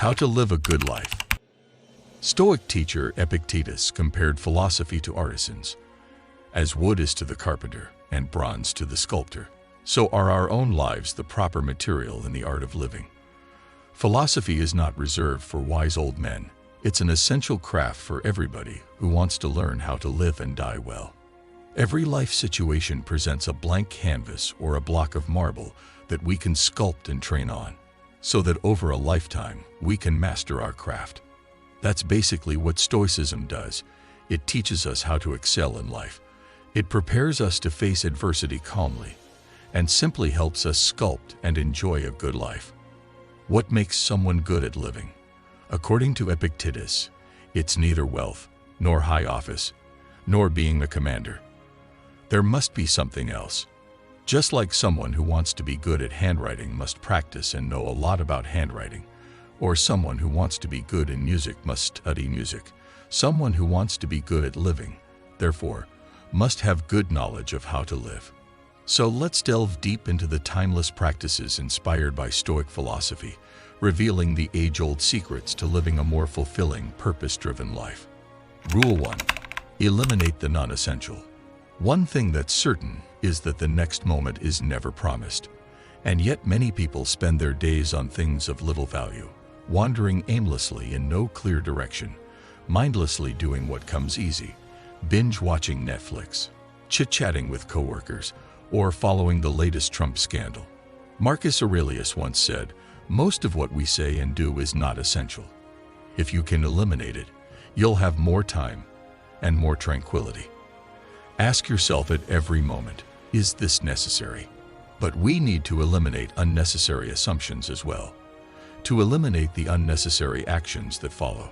How to live a good life. Stoic teacher Epictetus compared philosophy to artisans. As wood is to the carpenter and bronze to the sculptor, so are our own lives the proper material in the art of living. Philosophy is not reserved for wise old men. It's an essential craft for everybody who wants to learn how to live and die well. Every life situation presents a blank canvas or a block of marble that we can sculpt and train on, so that over a lifetime we can master our craft. That's basically what Stoicism does. It teaches us how to excel in life. It prepares us to face adversity calmly, and simply helps us sculpt and enjoy a good life. What makes someone good at living? According to Epictetus, it's neither wealth, nor high office, nor being a commander. There must be something else. Just like someone who wants to be good at handwriting must practice and know a lot about handwriting, or someone who wants to be good in music must study music, someone who wants to be good at living, therefore, must have good knowledge of how to live. So let's delve deep into the timeless practices inspired by Stoic philosophy, revealing the age-old secrets to living a more fulfilling, purpose-driven life. Rule 1. Eliminate the non-essential. One thing that's certain is that the next moment is never promised, and yet many people spend their days on things of little value, wandering aimlessly in no clear direction, mindlessly doing what comes easy, binge-watching Netflix, chit-chatting with coworkers, or following the latest Trump scandal. Marcus Aurelius once said, "Most of what we say and do is not essential. If you can eliminate it, you'll have more time and more tranquility." Ask yourself at every moment, is this necessary? But we need to eliminate unnecessary assumptions as well, to eliminate the unnecessary actions that follow.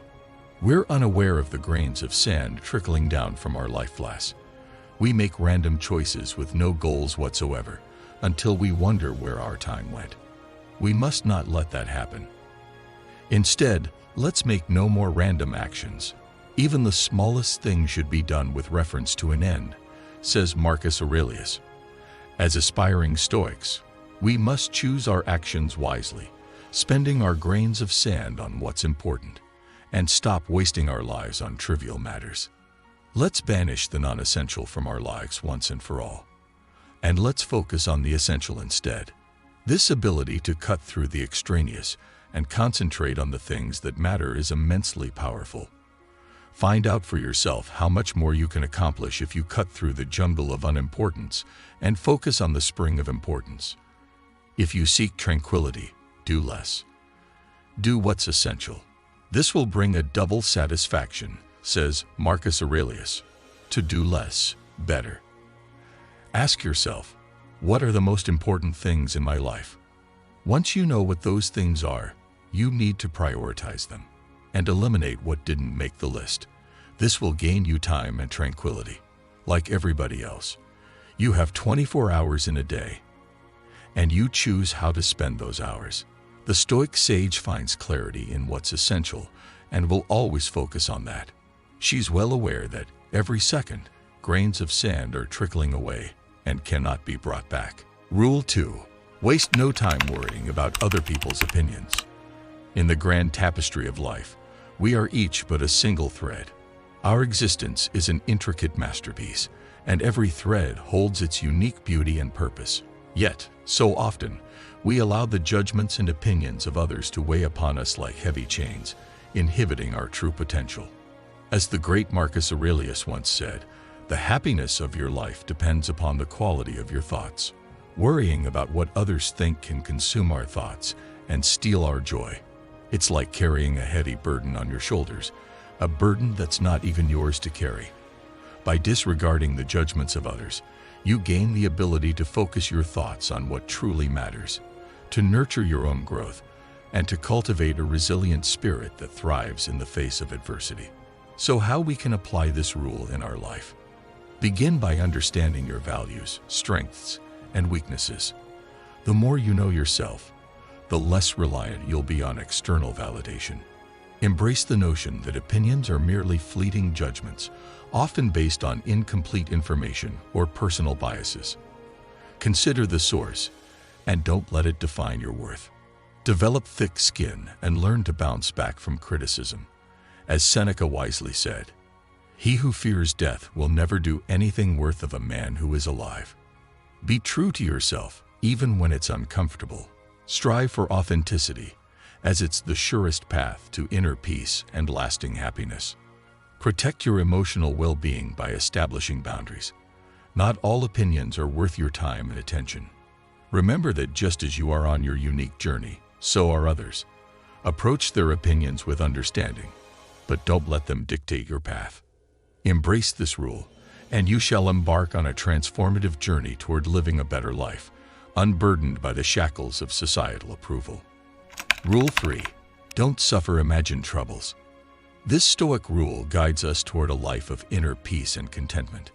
We're unaware of the grains of sand trickling down from our life glass. We make random choices with no goals whatsoever until we wonder where our time went. We must not let that happen. Instead, let's make no more random actions. Even the smallest thing should be done with reference to an end, says Marcus Aurelius. As aspiring Stoics, we must choose our actions wisely, spending our grains of sand on what's important, and stop wasting our lives on trivial matters. Let's banish the non-essential from our lives once and for all, and let's focus on the essential instead. This ability to cut through the extraneous and concentrate on the things that matter is immensely powerful. Find out for yourself how much more you can accomplish if you cut through the jungle of unimportance and focus on the spring of importance. If you seek tranquility, do less. Do what's essential. This will bring a double satisfaction, says Marcus Aurelius. To do less, better. Ask yourself, what are the most important things in my life? Once you know what those things are, you need to prioritize them and eliminate what didn't make the list. This will gain you time and tranquility. Like everybody else, you have 24 hours in a day, and you choose how to spend those hours. The Stoic sage finds clarity in what's essential and will always focus on that. She's well aware that every second, grains of sand are trickling away and cannot be brought back. Rule 2. Waste no time worrying about other people's opinions. In the grand tapestry of life, we are each but a single thread. Our existence is an intricate masterpiece, and every thread holds its unique beauty and purpose. Yet, so often, we allow the judgments and opinions of others to weigh upon us like heavy chains, inhibiting our true potential. As the great Marcus Aurelius once said, "The happiness of your life depends upon the quality of your thoughts." Worrying about what others think can consume our thoughts and steal our joy. It's like carrying a heavy burden on your shoulders, a burden that's not even yours to carry. By disregarding the judgments of others, you gain the ability to focus your thoughts on what truly matters, to nurture your own growth, and to cultivate a resilient spirit that thrives in the face of adversity. So how we can apply this rule in our life? Begin by understanding your values, strengths, and weaknesses. The more you know yourself, the less reliant you'll be on external validation. Embrace the notion that opinions are merely fleeting judgments, often based on incomplete information or personal biases. Consider the source, and don't let it define your worth. Develop thick skin and learn to bounce back from criticism. As Seneca wisely said, "He who fears death will never do anything worth of a man who is alive." Be true to yourself, even when it's uncomfortable. Strive for authenticity, as it's the surest path to inner peace and lasting happiness. Protect your emotional well-being by establishing boundaries. Not all opinions are worth your time and attention. Remember that just as you are on your unique journey, so are others. Approach their opinions with understanding, but don't let them dictate your path. Embrace this rule, and you shall embark on a transformative journey toward living a better life, unburdened by the shackles of societal approval. Rule 3. Don't suffer imagined troubles. This Stoic rule guides us toward a life of inner peace and contentment.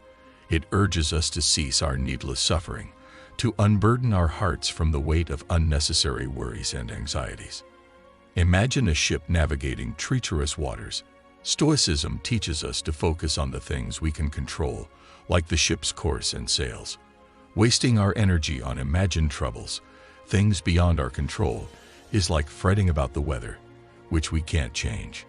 It urges us to cease our needless suffering, to unburden our hearts from the weight of unnecessary worries and anxieties. Imagine a ship navigating treacherous waters. Stoicism teaches us to focus on the things we can control, like the ship's course and sails. Wasting our energy on imagined troubles, things beyond our control, is like fretting about the weather, which we can't change.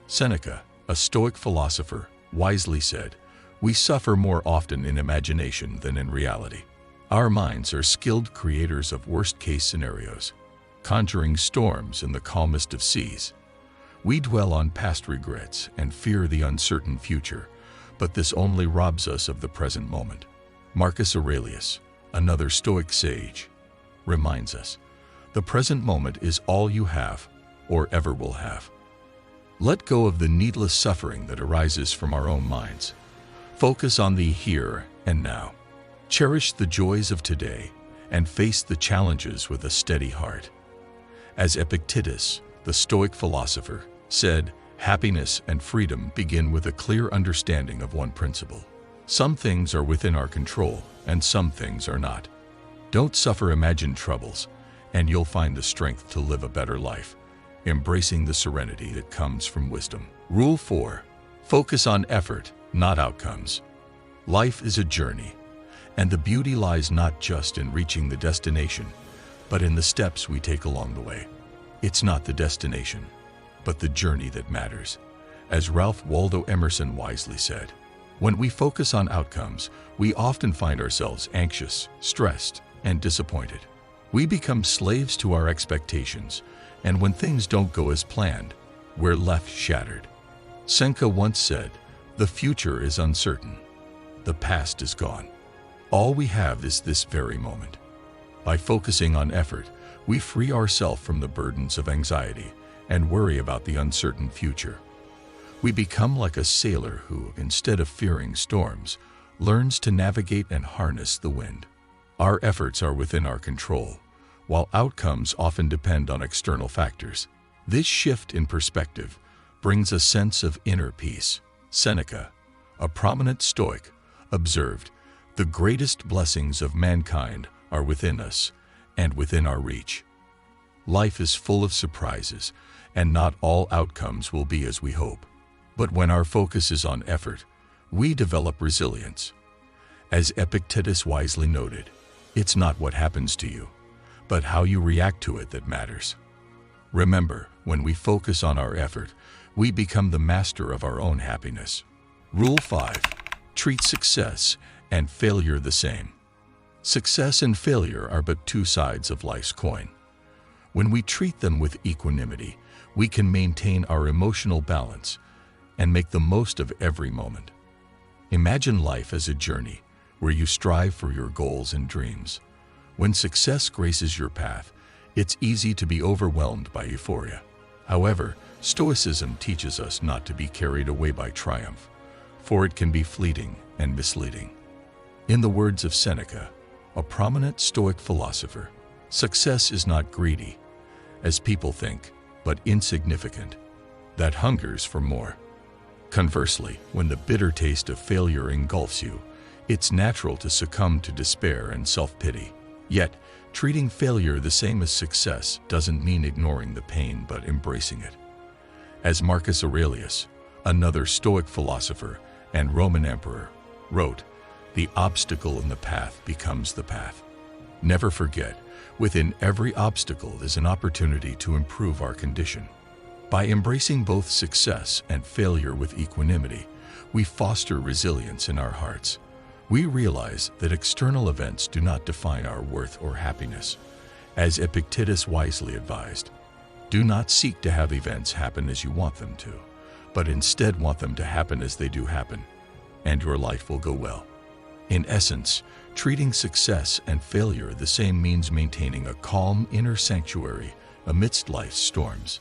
Seneca, a Stoic philosopher, wisely said, "We suffer more often in imagination than in reality." Our minds are skilled creators of worst-case scenarios, conjuring storms in the calmest of seas. We dwell on past regrets and fear the uncertain future, but this only robs us of the present moment. Marcus Aurelius, another Stoic sage, reminds us, "The present moment is all you have or ever will have." Let go of the needless suffering that arises from our own minds. Focus on the here and now. Cherish the joys of today and face the challenges with a steady heart. As Epictetus, the Stoic philosopher, said, "Happiness and freedom begin with a clear understanding of one principle. Some things are within our control and some things are not." Don't suffer imagined troubles, and you'll find the strength to live a better life, embracing the serenity that comes from wisdom. Rule 4. Focus on effort, not outcomes. Life is a journey, and the beauty lies not just in reaching the destination, but in the steps we take along the way. It's not the destination, but the journey that matters. As Ralph Waldo Emerson wisely said, "When we focus on outcomes, we often find ourselves anxious, stressed, and disappointed. We become slaves to our expectations, and when things don't go as planned, we're left shattered." Seneca once said, "The future is uncertain. The past is gone. All we have is this very moment." By focusing on effort, we free ourselves from the burdens of anxiety and worry about the uncertain future. We become like a sailor who, instead of fearing storms, learns to navigate and harness the wind. Our efforts are within our control, while outcomes often depend on external factors. This shift in perspective brings a sense of inner peace. Seneca, a prominent Stoic, observed, "The greatest blessings of mankind are within us and within our reach." Life is full of surprises, and not all outcomes will be as we hope. But when our focus is on effort, we develop resilience. As Epictetus wisely noted, "It's not what happens to you, but how you react to it that matters." Remember, when we focus on our effort, we become the master of our own happiness. Rule 5. Treat success and failure the same. Success and failure are but two sides of life's coin. When we treat them with equanimity, we can maintain our emotional balance and make the most of every moment. Imagine life as a journey where you strive for your goals and dreams. When success graces your path, it's easy to be overwhelmed by euphoria. However, Stoicism teaches us not to be carried away by triumph, for it can be fleeting and misleading. In the words of Seneca, a prominent Stoic philosopher, "Success is not greedy, as people think, but insignificant, that hungers for more." Conversely, when the bitter taste of failure engulfs you, it's natural to succumb to despair and self-pity. Yet, treating failure the same as success doesn't mean ignoring the pain but embracing it. As Marcus Aurelius, another Stoic philosopher and Roman emperor, wrote, "The obstacle in the path becomes the path." Never forget, Within every obstacle is an opportunity to improve our condition. By embracing both success and failure with equanimity, we foster resilience in our hearts. We realize that external events do not define our worth or happiness. As Epictetus wisely advised, do not seek to have events happen as you want them to, but instead want them to happen as they do happen, and your life will go well. In essence, treating success and failure the same means maintaining a calm inner sanctuary amidst life's storms.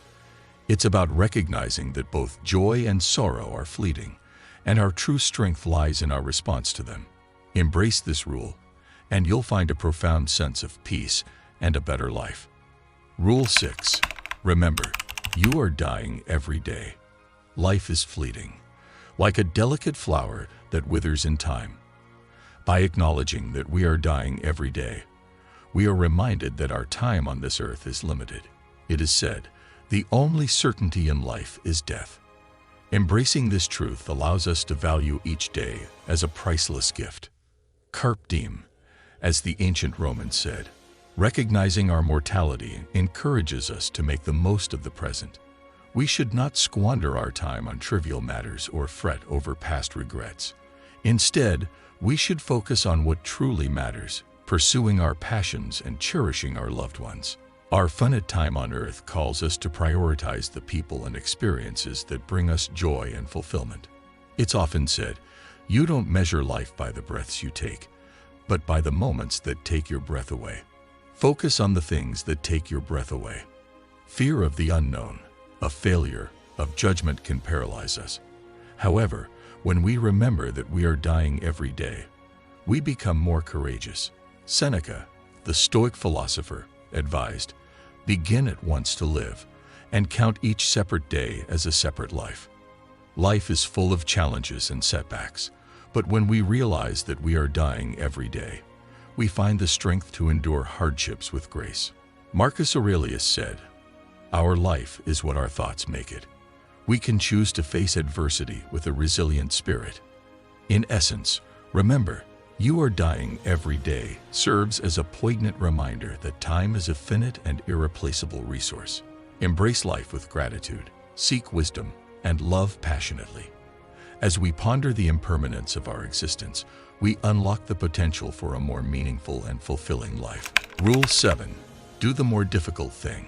It's about recognizing that both joy and sorrow are fleeting, and our true strength lies in our response to them. Embrace this rule, and you'll find a profound sense of peace and a better life. Rule 6. Remember, you are dying every day. Life is fleeting, like a delicate flower that withers in time. By acknowledging that we are dying every day, we are reminded that our time on this earth is limited. It is said, the only certainty in life is death. Embracing this truth allows us to value each day as a priceless gift. Carpe diem, as the ancient Romans said. Recognizing our mortality encourages us to make the most of the present. We should not squander our time on trivial matters or fret over past regrets. Instead, we should focus on what truly matters, pursuing our passions and cherishing our loved ones. Our finite time on earth calls us to prioritize the people and experiences that bring us joy and fulfillment. It's often said, you don't measure life by the breaths you take, but by the moments that take your breath away. Focus on the things that take your breath away. Fear of the unknown, of failure, of judgment can paralyze us. However, when we remember that we are dying every day, we become more courageous. Seneca, the Stoic philosopher, advised, begin at once to live, and count each separate day as a separate life. Life is full of challenges and setbacks, but when we realize that we are dying every day, we find the strength to endure hardships with grace. Marcus Aurelius said, our life is what our thoughts make it. We can choose to face adversity with a resilient spirit. In essence, remember, you are dying every day serves as a poignant reminder that time is a finite and irreplaceable resource. Embrace life with gratitude, seek wisdom, and love passionately. As we ponder the impermanence of our existence, we unlock the potential for a more meaningful and fulfilling life. Rule 7. Do the more difficult thing.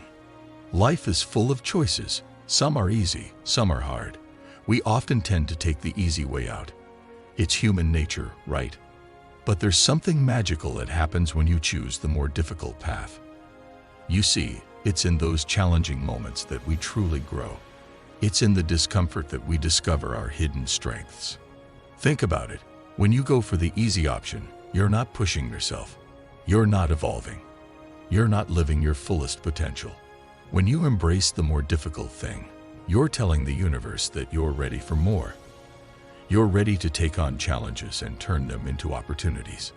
Life is full of choices. Some are easy, some are hard. We often tend to take the easy way out. It's human nature, right? But there's something magical that happens when you choose the more difficult path. You see, it's in those challenging moments that we truly grow. It's in the discomfort that we discover our hidden strengths. Think about it. When you go for the easy option, you're not pushing yourself. You're not evolving. You're not living your fullest potential. When you embrace the more difficult thing, you're telling the universe that you're ready for more. You're ready to take on challenges and turn them into opportunities.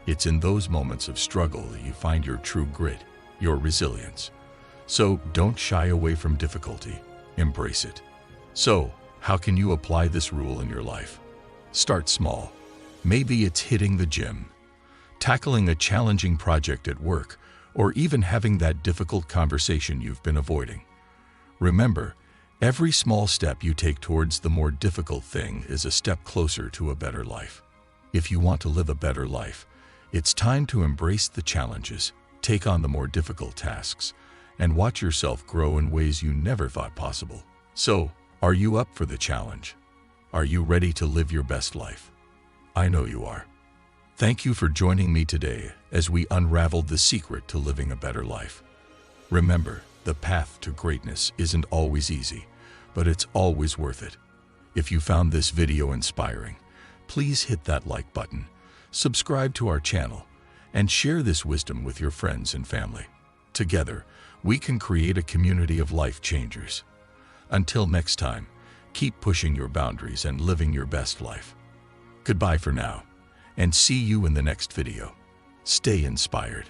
It's in those moments of struggle that you find your true grit, your resilience. So don't shy away from difficulty. Embrace it. So, how can you apply this rule in your life? Start small. Maybe it's hitting the gym, tackling a challenging project at work, or even having that difficult conversation you've been avoiding. Remember, every small step you take towards the more difficult thing is a step closer to a better life. If you want to live a better life, it's time to embrace the challenges, take on the more difficult tasks, and watch yourself grow in ways you never thought possible. So, are you up for the challenge? Are you ready to live your best life? I know you are. Thank you for joining me today as we unraveled the secret to living a better life. Remember, the path to greatness isn't always easy, but it's always worth it. If you found this video inspiring, please hit that like button, subscribe to our channel, and share this wisdom with your friends and family. Together, we can create a community of life changers. Until next time, keep pushing your boundaries and living your best life. Goodbye for now, and see you in the next video. Stay inspired.